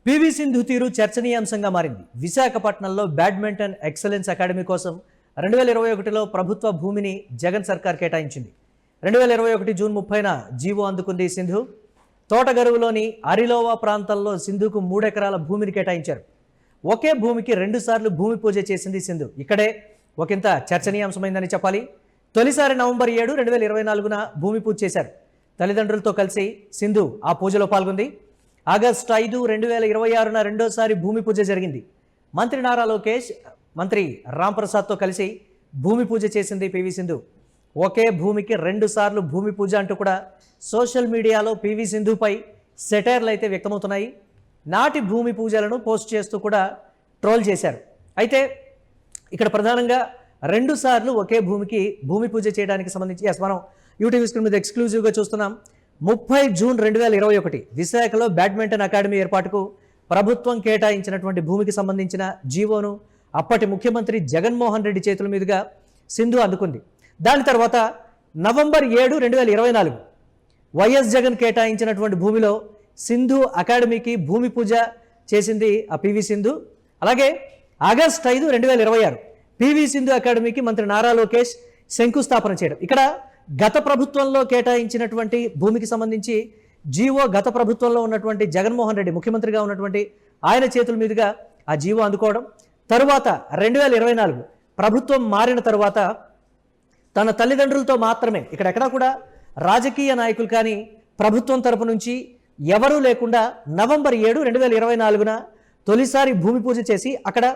PV Sindhu తీరు చర్చనీయాంశంగా మారింది. విశాఖపట్నంలో బ్యాడ్మింటన్ ఎక్సలెన్స్ అకాడమీ కోసం 2021లో ప్రభుత్వ భూమిని జగన్ సర్కార్ కేటాయించింది. 2021 జూన్ 30న జీవో అందుకుంది సింధు. తోటగరువులోని అరిలోవా ప్రాంతంలో సింధుకు 3 ఎకరాల భూమిని కేటాయించారు. ఒకే భూమికి 2 సార్లు భూమి పూజ చేసింది సింధు. ఇక్కడే ఒకంత చర్చనీయాంశమైందని చెప్పాలి. తొలిసారి నవంబర్ 7, 2024న భూమి పూజ చేశారు. తల్లిదండ్రులతో కలిసి సింధు ఆ పూజలో పాల్గొంది. ఆగస్టు 5, 2026న రెండోసారి భూమి పూజ జరిగింది. మంత్రి నారా లోకేష్, మంత్రి రాంప్రసాద్తో కలిసి భూమి పూజ చేసింది పివి సింధు. ఒకే భూమికి 2 సార్లు భూమి పూజ అంటూ కూడా సోషల్ మీడియాలో పివి సింధుపై సెటైర్లు అయితే వ్యక్తమవుతున్నాయి. నాటి భూమి పూజలను పోస్ట్ చేస్తూ కూడా ట్రోల్ చేశారు. అయితే ఇక్కడ ప్రధానంగా 2 సార్లు ఒకే భూమికి భూమి పూజ చేయడానికి సంబంధించి మనం యూటీవీ స్క్రీన్ మీద ఎక్స్క్లూజివ్గా చూస్తున్నాం. 30 జూన్ 2021 విశాఖలో బ్యాడ్మింటన్ అకాడమీ ఏర్పాటుకు ప్రభుత్వం కేటాయించినటువంటి భూమికి సంబంధించిన జీవోను అప్పటి ముఖ్యమంత్రి జగన్మోహన్ రెడ్డి చేతుల మీదుగా సింధు అందుకుంది. దాని తర్వాత నవంబర్ 7, 2024 వైఎస్ జగన్ కేటాయించినటువంటి భూమిలో సింధు అకాడమీకి భూమి పూజ చేసింది ఆ పివి సింధు. అలాగే ఆగస్టు 5, 2026 పివి సింధు అకాడమీకి మంత్రి నారా లోకేష్ శంకుస్థాపన చేయడం. ఇక్కడ గత ప్రభుత్వంలో కేటాయించినటువంటి భూమికి సంబంధించి జీవో గత ప్రభుత్వంలో ఉన్నటువంటి జగన్మోహన్ రెడ్డి ముఖ్యమంత్రిగా ఉన్నటువంటి ఆయన చేతుల మీదుగా ఆ జీవో అందుకోవడం. తరువాత 2024 ప్రభుత్వం మారిన తరువాత తన తల్లిదండ్రులతో మాత్రమే, ఇక్కడెక్కడా కూడా రాజకీయ నాయకులు కానీ ప్రభుత్వం తరపు నుంచి ఎవరూ లేకుండా నవంబర్ 7, 2024న తొలిసారి భూమి పూజ చేసి అక్కడ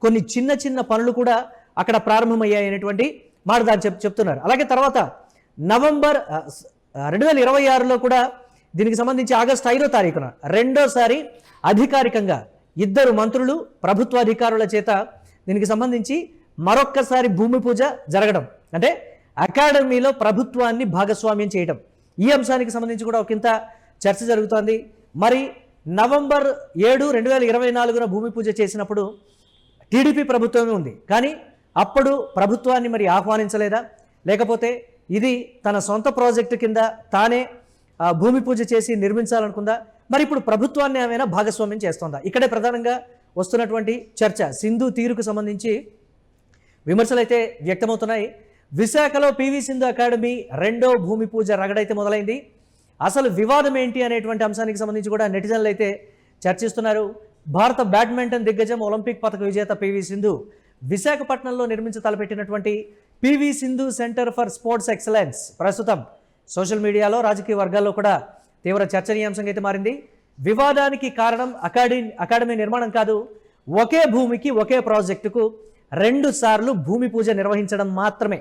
కొన్ని చిన్న చిన్న పనులు కూడా అక్కడ ప్రారంభమయ్యాయనేటువంటి మాట దాన్ని చెప్తున్నారు. అలాగే తర్వాత నవంబర్ 2026లో కూడా దీనికి సంబంధించి ఆగస్టు 5వ తారీఖున రెండోసారి అధికారికంగా 2 మంత్రులు ప్రభుత్వ అధికారుల చేత దీనికి సంబంధించి మరొక్కసారి భూమి పూజ జరగడం, అంటే అకాడమీలో ప్రభుత్వాన్ని భాగస్వామ్యం చేయడం. ఈ అంశానికి సంబంధించి కూడా ఒకంత చర్చ జరుగుతోంది. మరి నవంబర్ 7, 2024న భూమి పూజ చేసినప్పుడు టీడీపీ ప్రభుత్వమే ఉంది, కానీ అప్పుడు ప్రభుత్వాన్ని మరి ఆహ్వానించలేదా, లేకపోతే ఇది తన సొంత ప్రాజెక్టు కింద తానే భూమి పూజ చేసి నిర్మించాలనుకుందా, మరి ఇప్పుడు ప్రభుత్వాన్ని ఏమైనా భాగస్వామ్యం చేస్తోందా? ఇక్కడే ప్రధానంగా వస్తున్నటువంటి చర్చ. సింధు తీరుకు సంబంధించి విమర్శలు అయితే వ్యక్తమవుతున్నాయి. విశాఖలో పివి సింధు అకాడమీ రెండో భూమి పూజ రగడైతే మొదలైంది. అసలు వివాదం ఏంటి అనేటువంటి అంశానికి సంబంధించి కూడా నెటిజన్లు అయితే చర్చిస్తున్నారు. భారత బ్యాడ్మింటన్ దిగ్గజం, ఒలింపిక్ పతక విజేత పివి సింధు విశాఖపట్నంలో నిర్మించి తలపెట్టినటువంటి PV Sindhu centre for sports excellence ప్రస్తుతం సోషల్ మీడియాలో, రాజకీయ వర్గాల్లో కూడా తీవ్ర చర్చనీయాంశంగా అయితే మారింది. వివాదానికి కారణం అకాడమీ నిర్మాణం కాదు, ఒకే భూమికి ఒకే ప్రాజెక్టుకు 2 సార్లు భూమి పూజ నిర్వహించడం మాత్రమే.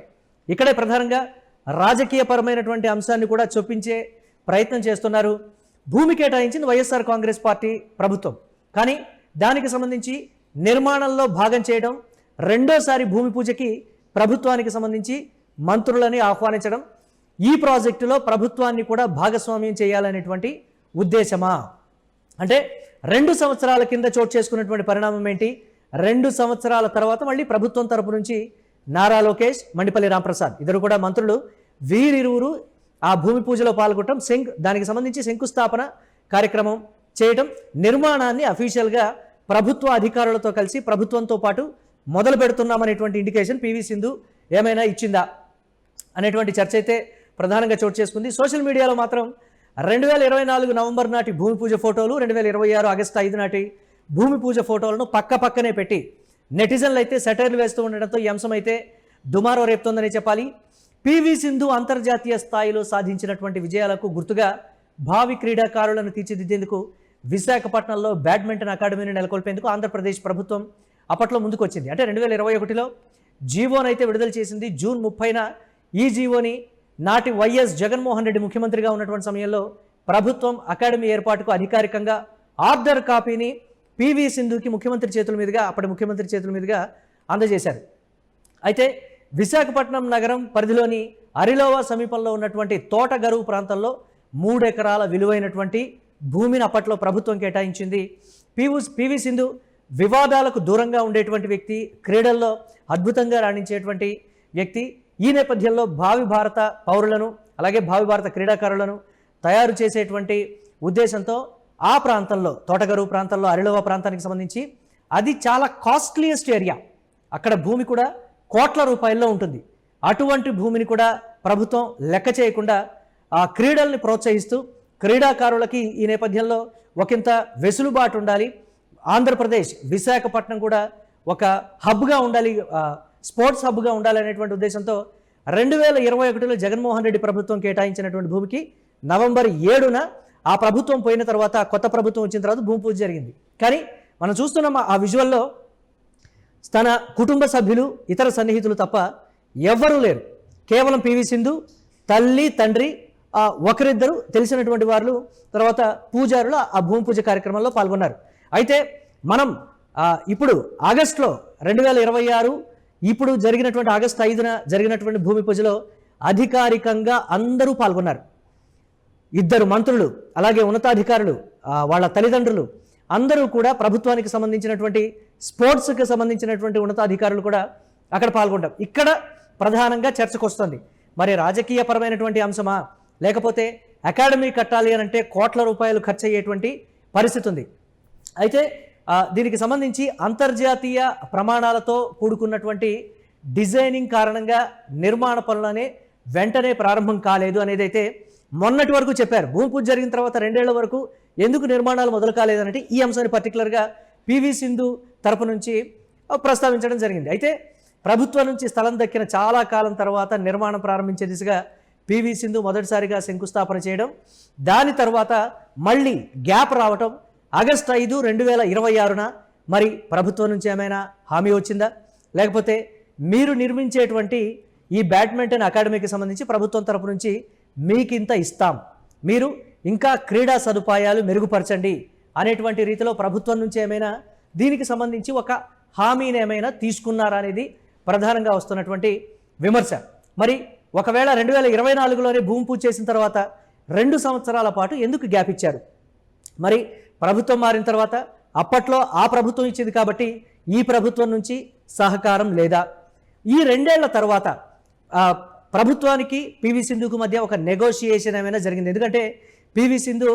ఇక్కడే ప్రధానంగా రాజకీయపరమైనటువంటి అంశాన్ని కూడా చొప్పించే ప్రయత్నం చేస్తున్నారు. భూమి కేటాయించింది వైఎస్ఆర్ కాంగ్రెస్ పార్టీ ప్రభుత్వం, కానీ దానికి సంబంధించి నిర్మాణంలో భాగం చేయడం, రెండోసారి భూమి పూజకి ప్రభుత్వానికి సంబంధించి మంత్రులని ఆహ్వానించడం, ఈ ప్రాజెక్టులో ప్రభుత్వాన్ని కూడా భాగస్వామ్యం చేయాలనేటువంటి ఉద్దేశమా? అంటే 2 సంవత్సరాల కింద చోటు చేసుకున్నటువంటి పరిణామం ఏంటి? 2 సంవత్సరాల తర్వాత మళ్ళీ ప్రభుత్వం తరపు నుంచి నారా లోకేష్, మండిపల్లి రాంప్రసాద్ ఇద్దరు కూడా మంత్రులు, వీరిరువురు ఆ భూమి పూజలో పాల్గొనడం, దానికి సంబంధించి శంకుస్థాపన కార్యక్రమం చేయడం, నిర్మాణాన్ని అఫీషియల్గా ప్రభుత్వ అధికారులతో కలిసి ప్రభుత్వంతో పాటు మొదలు పెడుతున్నామనేటువంటి ఇండికేషన్ పివి సింధు ఏమైనా ఇచ్చిందా అనేటువంటి చర్చ అయితే ప్రధానంగా చోటు చేసుకుంది. సోషల్ మీడియాలో మాత్రం 2024 నవంబర్ నాటి భూమి పూజ ఫోటోలు, 2026 ఆగస్టు 5 నాటి భూమి పూజ ఫోటోలను పక్కనే పెట్టి నెటిజన్లు అయితే సెటైర్లు వేస్తూ ఉండడంతో ఈ అంశం అయితే దుమారో రేపుతోందని చెప్పాలి. పివి సింధు అంతర్జాతీయ స్థాయిలో సాధించినటువంటి విజయాలకు గుర్తుగా భావి క్రీడాకారులను తీర్చిదిద్దేందుకు విశాఖపట్నంలో బ్యాడ్మింటన్ అకాడమీని నెలకొల్పేందుకు ఆంధ్రప్రదేశ్ ప్రభుత్వం అప్పట్లో ముందుకొచ్చింది. అంటే 2021లో జీవోనైతే విడుదల చేసింది. జూన్ 30న ఈ జీవోని నాటి వైఎస్ జగన్మోహన్ రెడ్డి ముఖ్యమంత్రిగా ఉన్నటువంటి సమయంలో ప్రభుత్వం అకాడమీ ఏర్పాటుకు అధికారికంగా ఆర్డర్ కాపీని పివి సింధుకి ముఖ్యమంత్రి చేతుల మీదుగా, అప్పటి ముఖ్యమంత్రి చేతుల మీదుగా అందజేశారు. అయితే విశాఖపట్నం నగరం పరిధిలోని అరిలోవా సమీపంలో ఉన్నటువంటి తోటగరువు ప్రాంతంలో 3 ఎకరాల విలువైనటువంటి భూమిని అప్పట్లో ప్రభుత్వం కేటాయించింది. పివి సింధు వివాదాలకు దూరంగా ఉండేటువంటి వ్యక్తి, క్రీడల్లో అద్భుతంగా రాణించేటువంటి వ్యక్తి. ఈ నేపథ్యంలో భావి భారత పౌరులను, అలాగే భావి భారత క్రీడాకారులను తయారు చేసేటువంటి ఉద్దేశంతో ఆ ప్రాంతంలో తోటగరు ప్రాంతంలో అరిళవ ప్రాంతానికి సంబంధించి అది చాలా కాస్ట్లీయెస్ట్ ఏరియా. అక్కడ భూమి కూడా కోట్ల రూపాయల్లో ఉంటుంది. అటువంటి భూమిని కూడా ప్రభుత్వం లెక్క చేయకుండా ఆ క్రీడల్ని ప్రోత్సహిస్తూ క్రీడాకారులకి ఈ నేపథ్యంలో ఒకంత వెసులుబాటు ఉండాలి, ఆంధ్రప్రదేశ్ విశాఖపట్నం కూడా ఒక హబ్గా ఉండాలి, స్పోర్ట్స్ హబ్గా ఉండాలి అనేటువంటి ఉద్దేశంతో 2021లో జగన్మోహన్ రెడ్డి ప్రభుత్వం కేటాయించినటువంటి భూమికి నవంబర్ 7న ఆ ప్రభుత్వం పోయిన తర్వాత కొత్త ప్రభుత్వం వచ్చిన తర్వాత భూమి పూజ జరిగింది. కానీ మనం చూస్తున్నాం ఆ విజువల్లో తన కుటుంబ సభ్యులు ఇతర సన్నిహితులు తప్ప ఎవ్వరూ లేరు. కేవలం పివి సింధు, తల్లి, తండ్రి, ఒకరిద్దరు తెలిసినటువంటి వారు, తర్వాత పూజారులు ఆ భూమి పూజ కార్యక్రమంలో పాల్గొన్నారు. అయితే మనం ఇప్పుడు ఆగస్టులో 2026 ఇప్పుడు జరిగినటువంటి ఆగస్టు 5న జరిగినటువంటి భూమి పూజలో అధికారికంగా అందరూ పాల్గొన్నారు. 2 మంత్రులు, అలాగే ఉన్నతాధికారులు, వాళ్ళ తల్లిదండ్రులు అందరూ కూడా, ప్రభుత్వానికి సంబంధించినటువంటి స్పోర్ట్స్కి సంబంధించినటువంటి ఉన్నతాధికారులు కూడా అక్కడ పాల్గొంటారు. ఇక్కడ ప్రధానంగా చర్చకు వస్తుంది, మరి రాజకీయపరమైనటువంటి అంశమా, లేకపోతే అకాడమీ కట్టాలి అని అంటే కోట్ల రూపాయలు ఖర్చు అయ్యేటువంటి పరిస్థితి ఉంది. అయితే దీనికి సంబంధించి అంతర్జాతీయ ప్రమాణాలతో కూడుకున్నటువంటి డిజైనింగ్ కారణంగా నిర్మాణ పనులనే వెంటనే ప్రారంభం కాలేదు అనేది అయితే మొన్నటి వరకు చెప్పారు. భూమి పూజ జరిగిన తర్వాత 2 ఏళ్ల వరకు ఎందుకు నిర్మాణాలు మొదలు కాలేదనంటే ఈ అంశాన్ని పర్టికులర్గా పివి సింధు తరపు నుంచి ప్రస్తావించడం జరిగింది. అయితే ప్రభుత్వం నుంచి స్థలం దక్కిన చాలా కాలం తర్వాత నిర్మాణం ప్రారంభించే దిశగా పివి సింధు మొదటిసారిగా శంకుస్థాపన చేయడం, దాని తర్వాత మళ్ళీ గ్యాప్ రావటం, ఆగస్టు 5, 2026న మరి ప్రభుత్వం నుంచి ఏమైనా హామీ వచ్చిందా, లేకపోతే మీరు నిర్మించేటువంటి ఈ బ్యాడ్మింటన్ అకాడమీకి సంబంధించి ప్రభుత్వం తరపు నుంచి మీకింత ఇస్తాం, మీరు ఇంకా క్రీడా సదుపాయాలు మెరుగుపరచండి అనేటువంటి రీతిలో ప్రభుత్వం నుంచి ఏమైనా దీనికి సంబంధించి ఒక హామీని ఏమైనా తీసుకున్నారా అనేది ప్రధానంగా వస్తున్నటువంటి విమర్శ. మరి ఒకవేళ 2024లోనే భూమి పూజ చేసిన తర్వాత 2 సంవత్సరాల పాటు ఎందుకు గ్యాప్ ఇచ్చారు? మరి ప్రభుత్వం మారిన తర్వాత అప్పట్లో ఆ ప్రభుత్వం ఇచ్చింది కాబట్టి ఈ ప్రభుత్వం నుంచి సహకారం లేదా? ఈ 2 ఏళ్ల తర్వాత ప్రభుత్వానికి పివి సింధుకు మధ్య ఒక నెగోషియేషన్ ఏమైనా జరిగింది? ఎందుకంటే పివి సింధు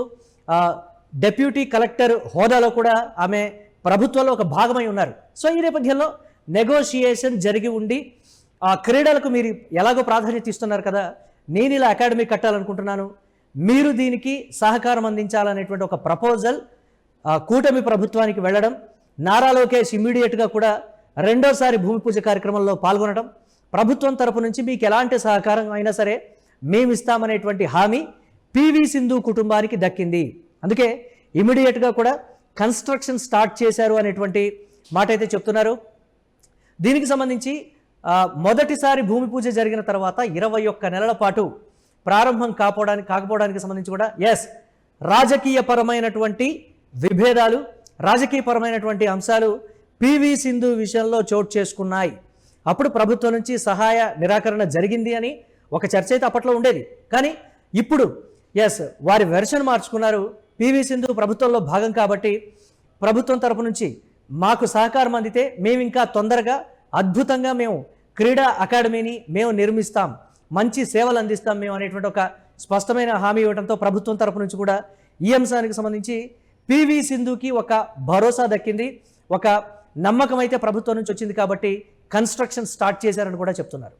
డెప్యూటీ కలెక్టర్ హోదాలో కూడా ఆమె ప్రభుత్వంలో ఒక భాగమై ఉన్నారు. సో ఈ నేపథ్యంలో నెగోషియేషన్ జరిగి ఉండి క్రీడలకు మీరు ఎలాగో ప్రాధాన్యత ఇస్తున్నారు కదా, నేను ఇలా అకాడమీ కట్టాలనుకుంటున్నాను, మీరు దీనికి సహకారం అందించాలనేటువంటి ఒక ప్రపోజల్ కూటమి ప్రభుత్వానికి వెళ్ళడం, నారా లోకేష్ ఇమ్మీడియట్గా కూడా 2వసారి భూమి పూజ కార్యక్రమంలో పాల్గొనడం, ప్రభుత్వం తరపు నుంచి మీకు ఎలాంటి సహకారం అయినా సరే మేము ఇస్తామనేటువంటి హామీ పివి సింధు కుటుంబానికి దక్కింది. అందుకే ఇమ్మీడియట్గా కూడా కన్స్ట్రక్షన్ స్టార్ట్ చేశారు అనేటువంటి మాట అయితే చెప్తున్నారు. దీనికి సంబంధించి మొదటిసారి భూమి పూజ జరిగిన తర్వాత 21 నెలల పాటు ప్రారంభం కాకపోవడానికి సంబంధించి కూడా రాజకీయపరమైనటువంటి విభేదాలు, రాజకీయపరమైనటువంటి అంశాలు పివి సింధు విషయంలో చోటు చేసుకున్నాయి. అప్పుడు ప్రభుత్వం నుంచి సహాయ నిరాకరణ జరిగింది అని ఒక చర్చ అయితే అప్పట్లో ఉండేది. కానీ ఇప్పుడు వారి వెర్షన్ మార్చుకున్నారు. పివి సింధు ప్రభుత్వంలో భాగం కాబట్టి ప్రభుత్వం తరపు నుంచి మాకు సహకారం అందితే మేము ఇంకా తొందరగా అద్భుతంగా మేము క్రీడా అకాడమీని మేము నిర్మిస్తాం, మంచి సేవలు అందిస్తాం మేము అనేటువంటి ఒక స్పష్టమైన హామీ ఇవ్వడంతో ప్రభుత్వం తరపు నుంచి కూడా ఈ అంశానికి సంబంధించి పివి సింధుకి ఒక భరోసా దక్కింది, ఒక నమ్మకం అయితే ప్రభుత్వం నుంచి వచ్చింది కాబట్టి కన్స్ట్రక్షన్ స్టార్ట్ చేశారని కూడా చెప్తున్నారు.